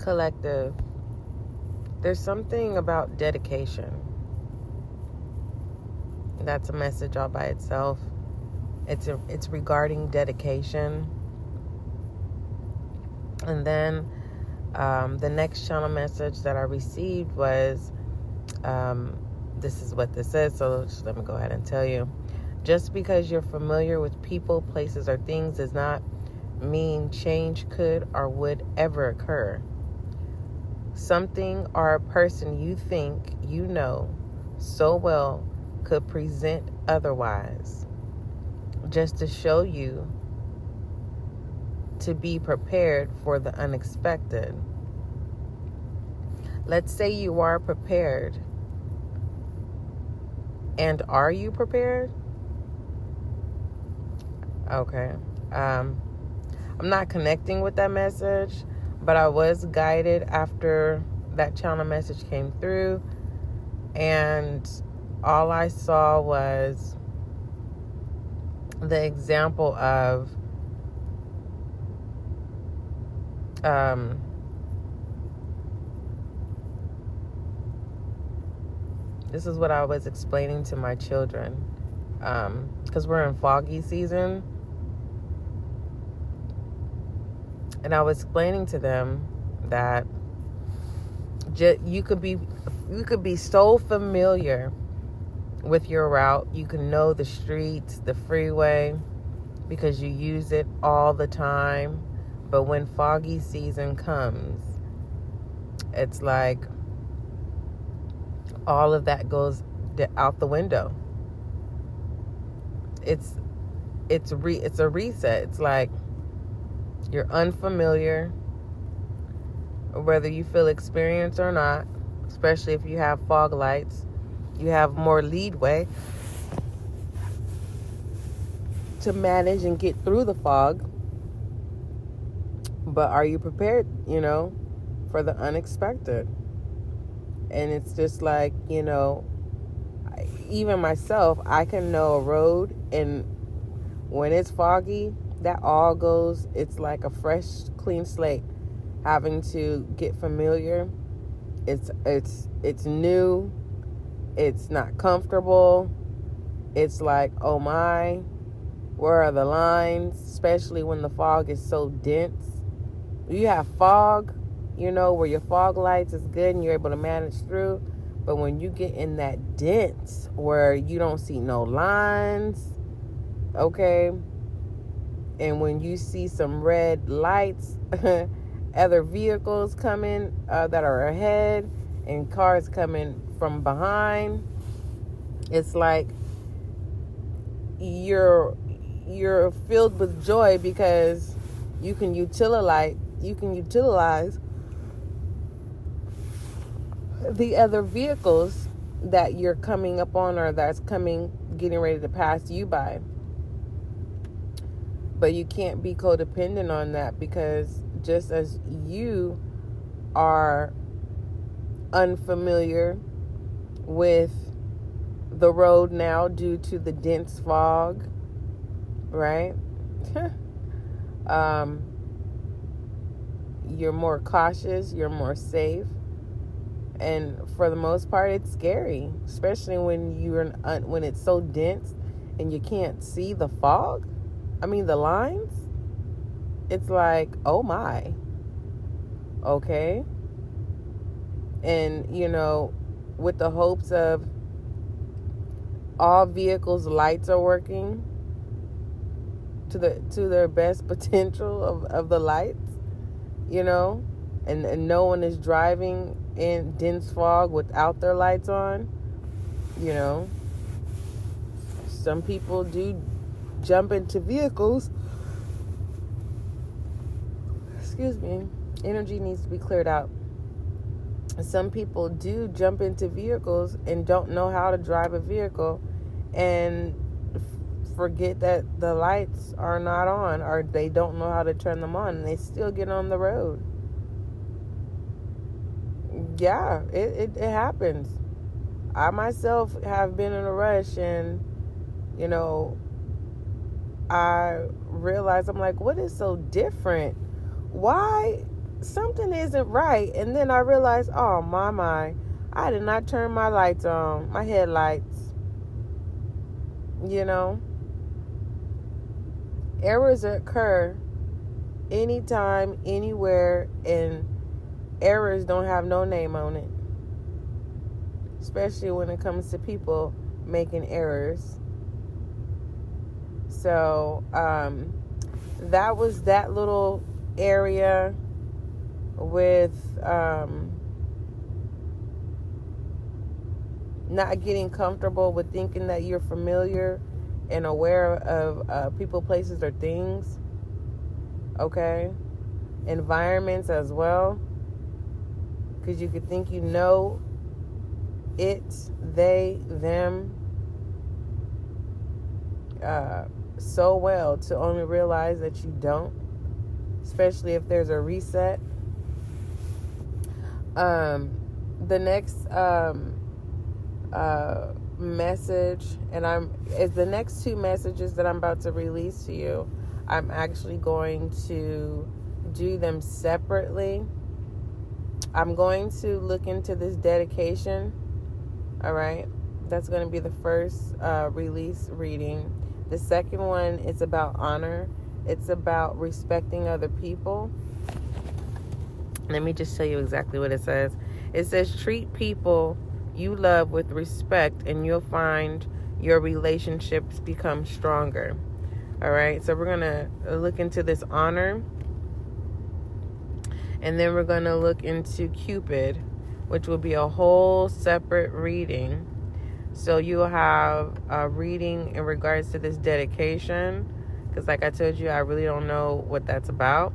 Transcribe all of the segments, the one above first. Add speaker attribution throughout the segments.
Speaker 1: Collective, there's something about dedication. That's a message all by itself. It's regarding dedication. And then the next channel message that I received was, this is what this is, so just let me go ahead and tell you. Just because you're familiar with people, places, or things does not mean change could or would ever occur. Something or a person you think you know so well could present otherwise, just to show you to be prepared for the unexpected. Let's say you are prepared. And are you prepared? Okay. I'm not connecting with that message, but I was guided after that channel message came through, and all I saw was the example of this is what I was explaining to my children, because we're in foggy season, and I was explaining to them that you could be so familiar with your route. You can know the streets, the freeway, because you use it all the time. But when foggy season comes, it's like all of that goes out the window. It's a reset. It's like you're unfamiliar, whether you feel experienced or not, especially if you have fog lights. You have more leadway to manage and get through the fog. But are you prepared, for the unexpected? And it's just like, even myself, I can know a road, and when it's foggy, that all goes, it's like a fresh, clean slate. Having to get familiar. It's new. It's not comfortable. It's like, oh my, where are the lines? Especially when the fog is so dense. You have fog, where your fog lights is good and you're able to manage through. But when you get in that dense where you don't see no lines, okay, and when you see some red lights, other vehicles coming that are ahead and cars coming from behind, it's like you're filled with joy because you can utilize the other vehicles that you're coming up on, or that's getting ready to pass you by. But you can't be codependent on that, because just as you are unfamiliar with the road now due to the dense fog, right? You're more cautious, you're more safe. And for the most part, it's scary, especially when it's so dense and you can't see the fog. The lines. It's like, oh my. Okay. And, with the hopes of all vehicles' lights are working to their best potential of the lights, and no one is driving in dense fog without their lights on, Some people do jump into vehicles. Excuse me. Energy needs to be cleared out. Some people do jump into vehicles and don't know how to drive a vehicle and forget that the lights are not on, or they don't know how to turn them on, and they still get on the road. Yeah, it happens. I myself have been in a rush, and I realized, I'm like, what is so different? Why something isn't right. And then I realized, oh my, I did not turn my lights on, my headlights. You know, errors occur anytime, anywhere, and errors don't have no name on it. Especially when it comes to people making errors. So, that was that little area with not getting comfortable with thinking that you're familiar and aware of people, places, or things. Okay? Environments as well. Because you could think you know it, they, them so well to only realize that you don't. Especially if there's a reset. The next message, and is the next two messages that I'm about to release to you. I'm actually going to do them separately. I'm going to look into this dedication. All right, that's going to be the first release reading. The second one is about honor. It's about respecting other people. Let me just tell you exactly what it says. It says, treat people you love with respect, and you'll find your relationships become stronger. All right, so we're going to look into this honor. And then we're going to look into Cupid, which will be a whole separate reading. So you'll have a reading in regards to this dedication. Because like I told you, I really don't know what that's about.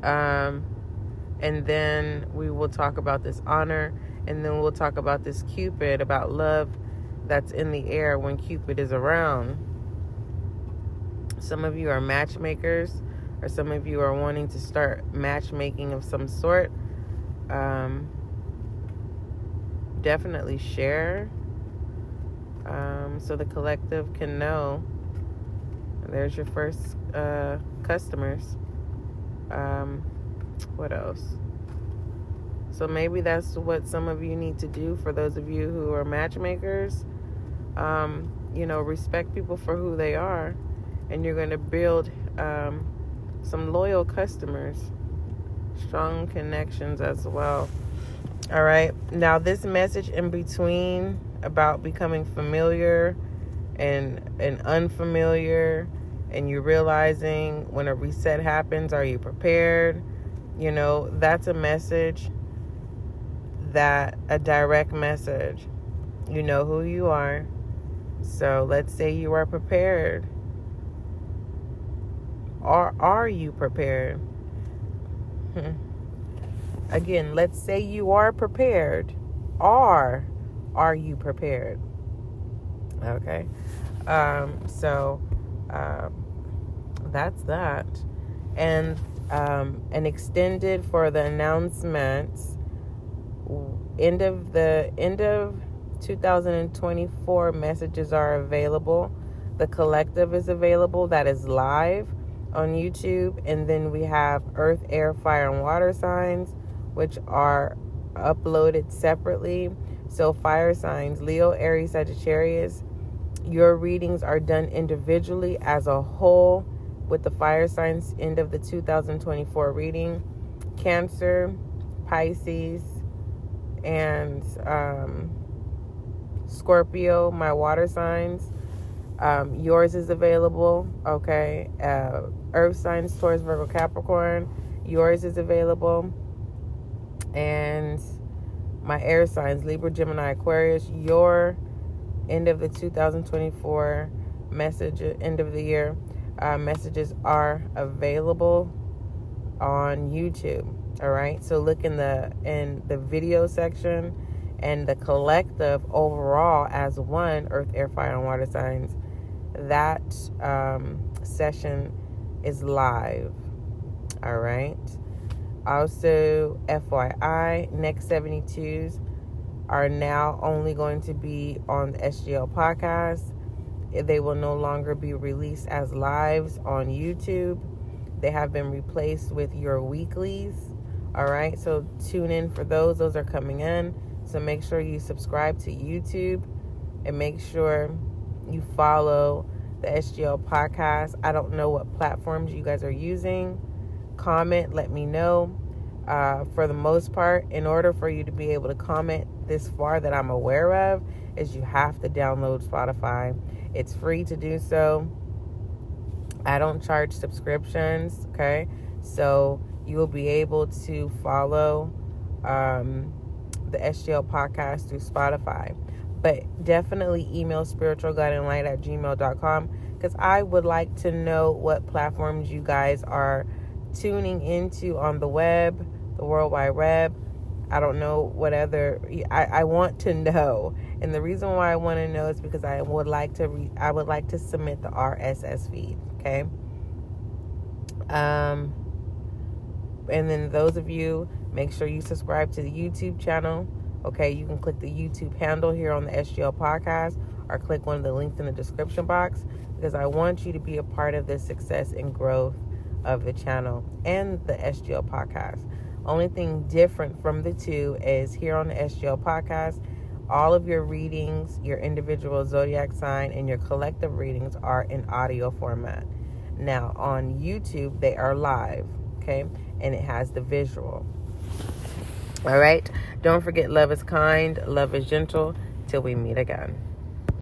Speaker 1: And then we will talk about this honor. And then we'll talk about this Cupid, about love that's in the air when Cupid is around. Some of you are matchmakers, or some of you are wanting to start matchmaking of some sort. Definitely share, so the collective can know. There's your first customers. What else? So maybe that's what some of you need to do. For those of you who are matchmakers, respect people for who they are, and you're going to build some loyal customers, strong connections as well. All right. Now, this message in between about becoming familiar and unfamiliar, and you realizing when a reset happens, are you prepared? That's a message, a direct message. You know who you are. So let's say you are prepared. Or are you prepared? Again, let's say you are prepared. Are you prepared? Okay. So that's that. And extended for the announcements. End of 2024 messages are available. The collective is available. That is live on YouTube. And then we have Earth, Air, Fire, and Water signs, which are uploaded separately. So fire signs, Leo, Aries, Sagittarius, your readings are done individually as a whole with the fire signs. End of the 2024 reading. Cancer, Pisces, and Scorpio, my water signs. Yours is available. Okay. Earth signs, Taurus, Virgo, Capricorn. Yours is available. And my air signs, Libra, Gemini, Aquarius. Your end of the 2024 message, end of the year messages are available on YouTube. All right. So look in the video section, and the collective overall as one, Earth, Air, Fire, and Water signs. That session is live. All right. Also, FYI, next 72s are now only going to be on the SGL podcast. They will no longer be released as lives on YouTube. They have been replaced with your weeklies. All right, so tune in for those. Those are coming in. So make sure you subscribe to YouTube and make sure you follow the SGL podcast. I don't know what platforms you guys are using. Comment, let me know. For the most part, in order for you to be able to comment this far that I'm aware of, is you have to download Spotify. It's free to do so. I don't charge subscriptions, okay? So you will be able to follow the SGL podcast through Spotify. But definitely email spiritualguidinglight@gmail.com, because I would like to know what platforms you guys are tuning into on the web, the World Wide Web. I don't know what other, I want to know. And the reason why I want to know is because I would like to submit the RSS feed, okay? And then those of you, make sure you subscribe to the YouTube channel. Okay, you can click the YouTube handle here on the SGL podcast, or click one of the links in the description box, because I want you to be a part of the success and growth of the channel and the SGL podcast. Only thing different from the two is here on the SGL podcast, all of your readings, your individual zodiac sign, and your collective readings are in audio format. Now on YouTube, they are live, okay? And it has the visual. All right. Don't forget, love is kind, love is gentle. Till we meet again.